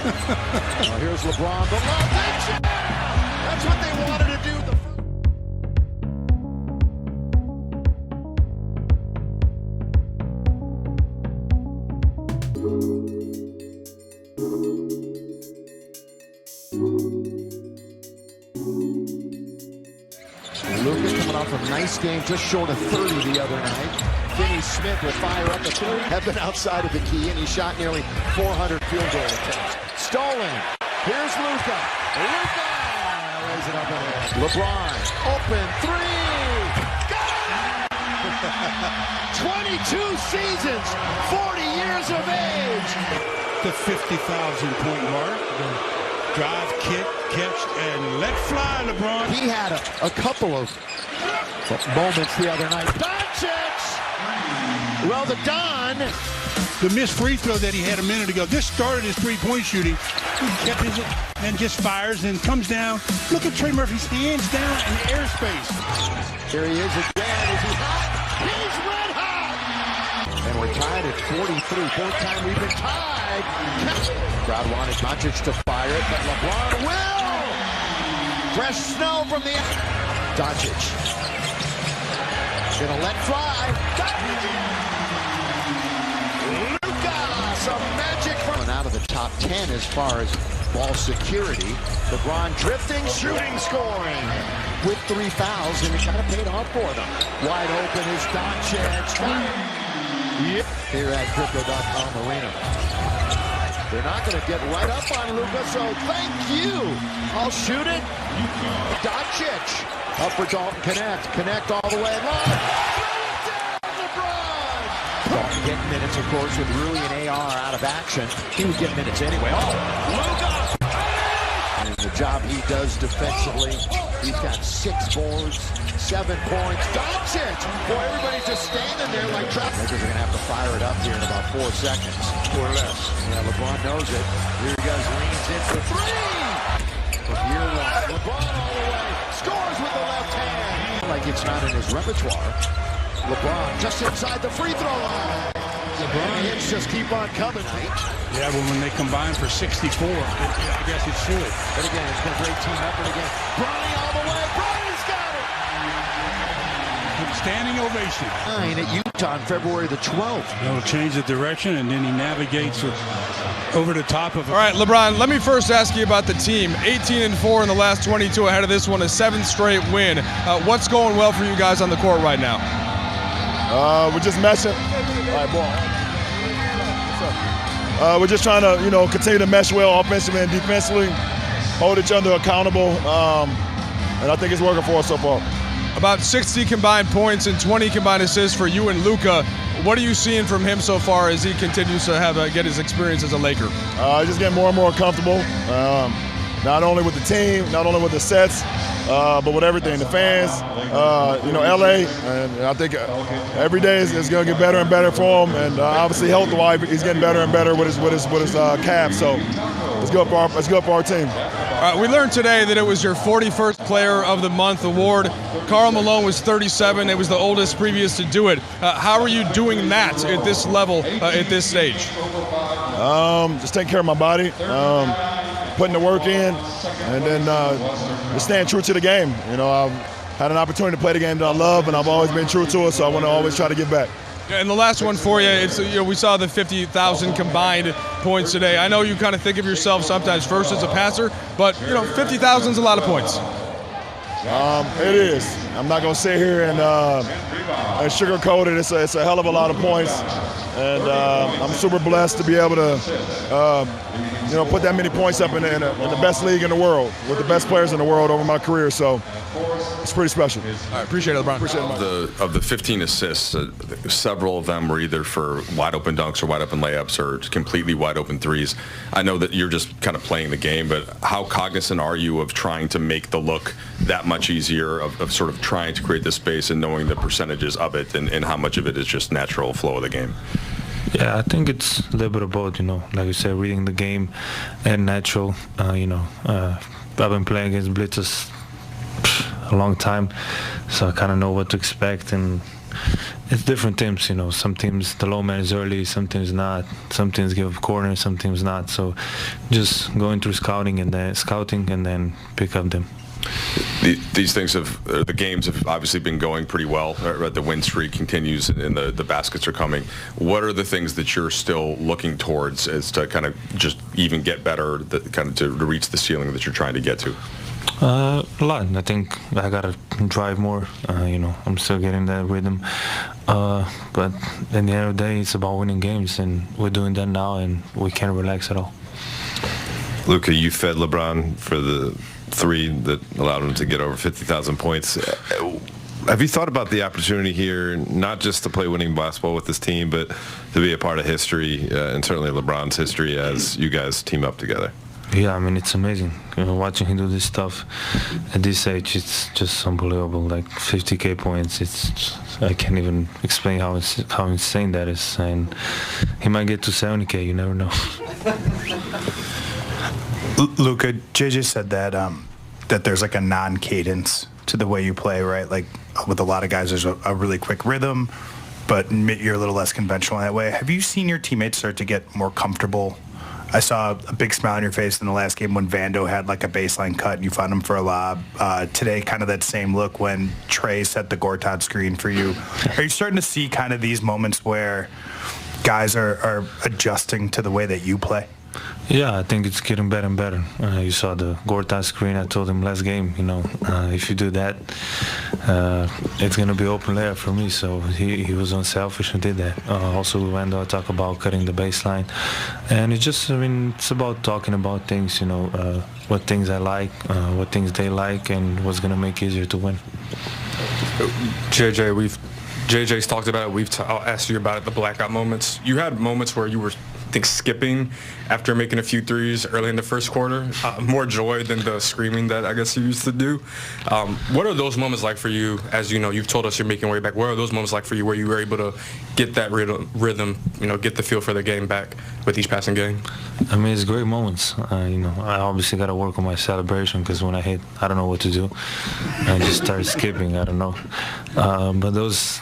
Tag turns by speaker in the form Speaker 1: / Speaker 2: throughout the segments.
Speaker 1: Here's LeBron. The love. That's what they wanted to do. Luka coming off a nice game, just short of 30 the other night. Finney Smith will fire up the three. Have been outside of the key, and he shot nearly 400 field goal attempts. Stolen. Here's Luka. Luka lays it up in there. LeBron, open three. Got it! 22 seasons, 40 years of age.
Speaker 2: The 50,000-point mark. Drive, kick, catch, and let fly, LeBron.
Speaker 1: He had a couple of moments the other night. Doncic! Well, the Don.
Speaker 2: The missed free throw that he had a minute ago. This started his three-point shooting. He kept his and just fires and comes down. Look at Trey Murphy's hands down in airspace.
Speaker 1: Here he is again. Is he hot? He's red hot! And we're tied at 43. Fourth time we've been tied. Crowd wanted Doncic to fire it, but LeBron will! Fresh snow from the Doncic. Gonna let fly. Luka! Some magic from out of the top 10 as far as ball security. LeBron drifting, shooting, scoring. With 3 fouls, and it kind of paid off for them. Wide open is Doncic. Yep. Here at Crypto.com Arena. They're not going to get right up on Luka, so thank you. I'll shoot it. Doncic. Up for Dalton. Connect all the way. Long. LeBron. Dalton getting minutes, of course, with Rui and AR out of action. He would get minutes anyway. Oh, Luka. And the job he does defensively. He's got 6 boards, 7 points. Doncic! Boy, everybody's just standing there like traps. Lakers are going to have to fire it up here in about 4 seconds. Or less. Yeah, LeBron knows it. Here he goes, leans in for 3! From year one. LeBron all the way. Scores with the left hand. Like it's not in his repertoire. LeBron just inside the free throw line. LeBron hits just keep on coming.
Speaker 2: Yeah, but when they combine for 64, I guess it should.
Speaker 1: But again, it's been a great team effort again. Bronny all the way. Bronny's got it.
Speaker 2: Standing ovation.
Speaker 1: 9 at Utah on February the 12th.
Speaker 2: He'll change the direction, and then he navigates over the top of it.
Speaker 3: All right, LeBron, let me first ask you about the team. 18-4 in the last 22 ahead of this one, a 7th straight win. What's going well for you guys on the court right now?
Speaker 4: We're just meshing. All right, ball. We're just trying to, continue to mesh well offensively and defensively, hold each other accountable, and I think it's working for us so far.
Speaker 3: About 60 combined points and 20 combined assists for you and Luka. What are you seeing from him so far as he continues to get his experience as a Laker?
Speaker 4: Just getting more and more comfortable, not only with the team, not only with the sets, but with everything, the fans, LA, and I think every day is going to get better and better for him, and obviously health-wise, he's getting better and better with his calf. So it's good for our team.
Speaker 3: We learned today that it was your 41st Player of the Month award. Karl Malone was 37. It was the oldest previous to do it. How are you doing that at this level, at this stage?
Speaker 4: Just taking care of my body, putting the work in, and then just staying true to the game. I've had an opportunity to play the game that I love, and I've always been true to it, so I want to always try to give back.
Speaker 3: And the last one for you, it's we saw the 50,000 combined points today. I know you kind of think of yourself sometimes first as a passer, but 50,000 is a lot of points.
Speaker 4: It is. I'm not going to sit here and sugarcoat it. It's a hell of a lot of points, and I'm super blessed to be able to put that many points up in the best league in the world with the best players in the world over my career. So it's pretty special.
Speaker 3: All right, appreciate it, LeBron.
Speaker 4: Appreciate it,
Speaker 5: Of the 15 assists, several of them were either for wide open dunks or wide open layups or completely wide open threes. I know that you're just kind of playing the game, but how cognizant are you of trying to make the look that much easier, of sort of trying to create the space and knowing the percentages of it and how much of it is just natural flow of the game?
Speaker 6: Yeah, I think it's a little bit of both, like you said, reading the game and natural. I've been playing against blitzers a long time, so I kind of know what to expect, and it's different teams, you know. Some teams the low man is early, some teams not. Some teams give corners, some teams not. So just going through scouting and then pick up them.
Speaker 5: These things the games have obviously been going pretty well. The win streak continues and the baskets are coming. What are the things that you're still looking towards as to kind of just even get better, kind of to reach the ceiling that you're trying to get to?
Speaker 6: A lot. I think I gotta drive more. You know, I'm still getting that rhythm. But at the end of the day, it's about winning games, and we're doing that now, and we can't relax at all.
Speaker 7: Luka, you fed LeBron for the 3 that allowed him to get over 50,000 points. Have you thought about the opportunity here, not just to play winning basketball with this team, but to be a part of history, and certainly LeBron's history as you guys team up together?
Speaker 6: Yeah, I mean, it's amazing. You know, watching him do this stuff at this age, it's just unbelievable. Like 50K points, I can't even explain how insane that is. And he might get to 70K, you never know.
Speaker 8: Luka, JJ said that there's like a non-cadence to the way you play, right? Like with a lot of guys, there's a really quick rhythm, but you're a little less conventional in that way. Have you seen your teammates start to get more comfortable? I saw a big smile on your face in the last game when Vando had like a baseline cut and you found him for a lob. Today, kind of that same look when Trey set the Gortat screen for you. Are you starting to see kind of these moments where guys are adjusting to the way that you play?
Speaker 6: Yeah, I think it's getting better and better. You saw the Gortat screen. I told him last game, you know, if you do that, it's going to be open layup for me. So he was unselfish and did that. Also, Wendell talk about cutting the baseline. And it's just, I mean, it's about talking about things, you know, what things I like, what things they like, and what's going to make it easier to win.
Speaker 3: JJ's talked about it. I'll ask you about it, the blackout moments. You had moments where you were, I think, skipping after making a few threes early in the first quarter. More joy than the screaming that I guess you used to do. What are those moments like for you? As you know, you've told us you're making way back. What are those moments like for you where you were able to get that rhythm, you know, get the feel for the game back with each passing game?
Speaker 6: I mean, it's great moments. You know, I obviously got to work on my celebration because when I hit, I don't know what to do. I just start skipping. I don't know. But those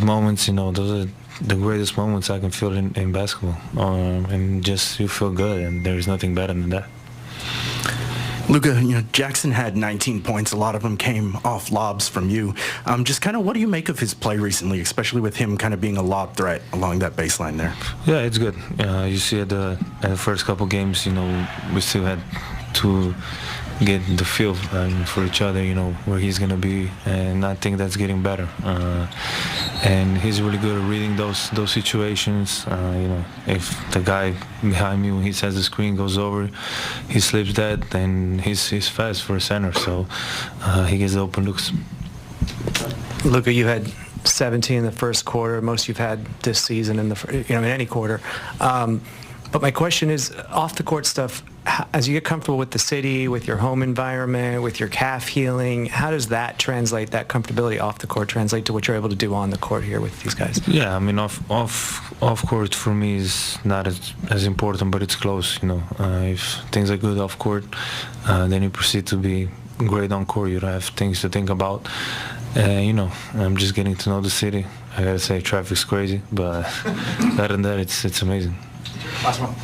Speaker 6: moments, you know, those are the greatest moments I can feel in basketball. And just you feel good, and there's nothing better than that.
Speaker 9: Luka, you know, Jackson had 19 points. A lot of them came off lobs from you. Just kind of what do you make of his play recently, especially with him kind of being a lob threat along that baseline there?
Speaker 6: Yeah, it's good. You see at the first couple games, you know, we still had to get the feel for each other, you know, where he's going to be, and I think that's getting better. And he's really good at reading those situations. You know, if the guy behind me, when he says the screen goes over, he slips that, then he's fast for a center, so he gets the open looks.
Speaker 10: Luka, you had 17 in the first quarter, most you've had this season in any quarter. But my question is, off the court stuff, as you get comfortable with the city, with your home environment, with your calf healing, how does that translate, that comfortability off the court, translate to what you're able to do on the court here with these guys?
Speaker 6: Yeah, I mean, off court for me is not as important, but it's close, you know. If things are good off court, then you proceed to be great on court. You don't have things to think about. You know, I'm just getting to know the city. I gotta say, traffic's crazy, but other than that, it's amazing.
Speaker 9: Last one.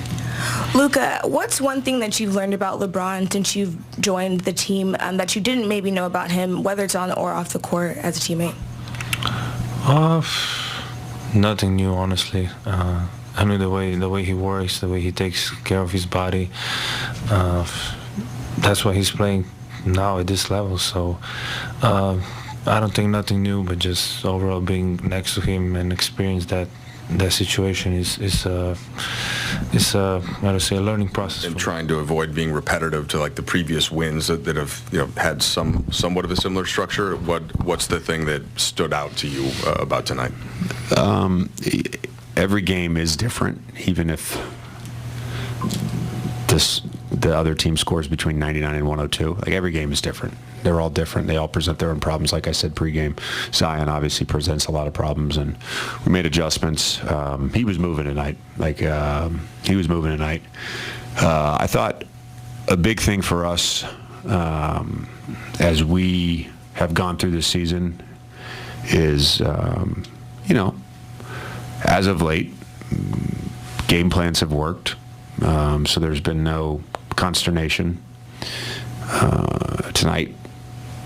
Speaker 11: Luka, what's one thing that you've learned about LeBron since you've joined the team that you didn't maybe know about him, whether it's on or off the court as a teammate?
Speaker 6: Nothing new, honestly. I mean, the way he works, the way he takes care of his body. That's why he's playing now at this level. So I don't think nothing new, but just overall being next to him and experience that situation is how to say, a learning process.
Speaker 5: And trying to avoid being repetitive to like the previous wins that have, you know, had somewhat of a similar structure. What's the thing that stood out to you about tonight?
Speaker 12: Every game is different, even if the other team scores between 99 and 102. Like, every game is different. They're all different. They all present their own problems. Like I said pregame, Zion obviously presents a lot of problems, and we made adjustments. He was moving tonight. I thought a big thing for us as we have gone through this season is, as of late, game plans have worked. So there's been no consternation. Tonight,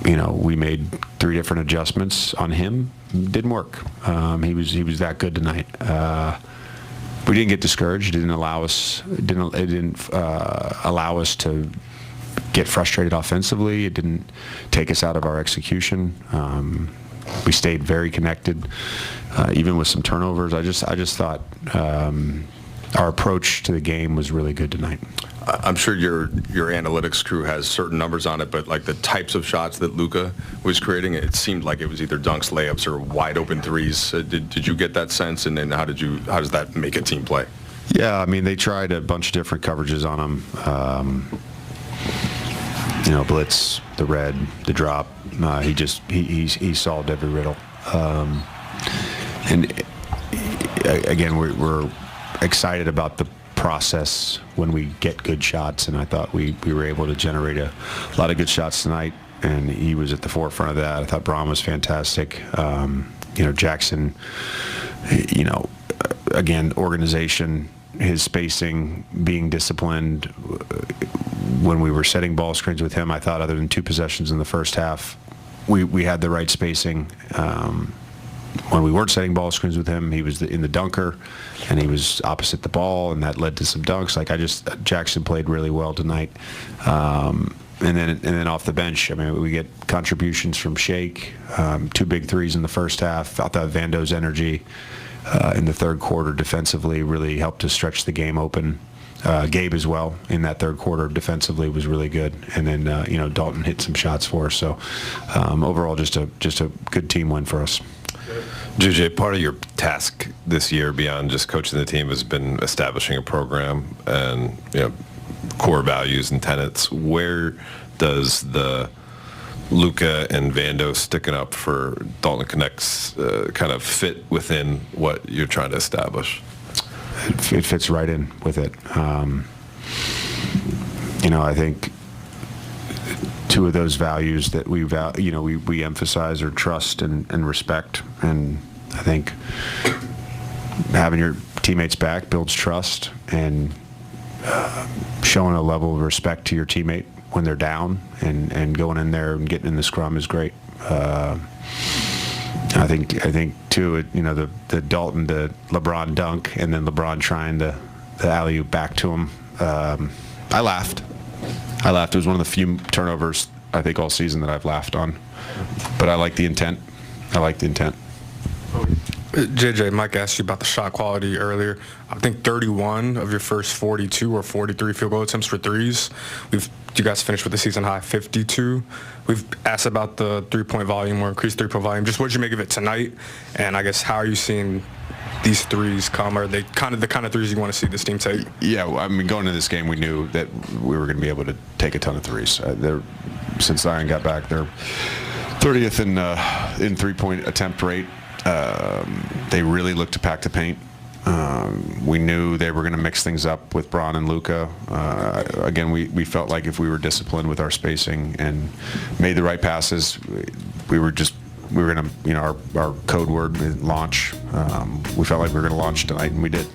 Speaker 12: we made 3 different adjustments on him. Didn't work. He was that good tonight. We didn't get discouraged. It didn't allow us to get frustrated offensively. It didn't take us out of our execution. We stayed very connected, even with some turnovers. I just thought our approach to the game was really good tonight.
Speaker 5: I'm sure your analytics crew has certain numbers on it, but like the types of shots that Luka was creating, it seemed like it was either dunks, layups, or wide open threes. Did you get that sense? And then how does that make a team play?
Speaker 12: Yeah, I mean, they tried a bunch of different coverages on him. Blitz, the red, the drop. He solved every riddle. And again, we're excited about the process when we get good shots, and I thought we were able to generate a lot of good shots tonight, and he was at the forefront of that. I thought Braun was fantastic. Jackson, again, organization, his spacing, being disciplined. When we were setting ball screens with him, I thought other than 2 possessions in the first half, we had the right spacing. When we weren't setting ball screens with him, he was in the dunker, and he was opposite the ball, and that led to some dunks. Jackson played really well tonight. And then off the bench, I mean, we get contributions from Shake, 2 big threes in the first half. I thought Vando's energy in the third quarter defensively really helped us stretch the game open. Gabe as well in that third quarter defensively was really good, and then Dalton hit some shots for us. So overall, just a good team win for us.
Speaker 7: JJ, part of your task this year beyond just coaching the team has been establishing a program and core values and tenets. Where does the Luka and Vando sticking up for Dalton Connects kind of fit within what you're trying to establish?
Speaker 12: It fits right in with it. I think 2 of those values that we emphasize are trust and respect. And I think having your teammates back builds trust, and showing a level of respect to your teammate when they're down and going in there and getting in the scrum is great. I think too, the Dalton, the LeBron dunk, and then LeBron trying the alley-oop back to him. I laughed. It was one of the few turnovers I think all season that I've laughed on. But I like the intent.
Speaker 3: JJ, Mike asked you about the shot quality earlier. I think 31 of your first 42 or 43 field goal attempts for threes. You guys finished with the season high 52. We've asked about the three-point volume or increased three-point volume. Just what did you make of it tonight? And I guess how are you seeing these threes come? Are they the kind of threes you want to see this team take?
Speaker 12: Yeah, I mean, going into this game, we knew that we were going to be able to take a ton of threes. Since Zion got back, they're 30th in three-point attempt rate. They really look to pack the paint. We knew they were going to mix things up with Braun and Luka. Again, we felt like if we were disciplined with our spacing and made the right passes, we were going to, our code word, launch. We felt like we were going to launch tonight, and we did.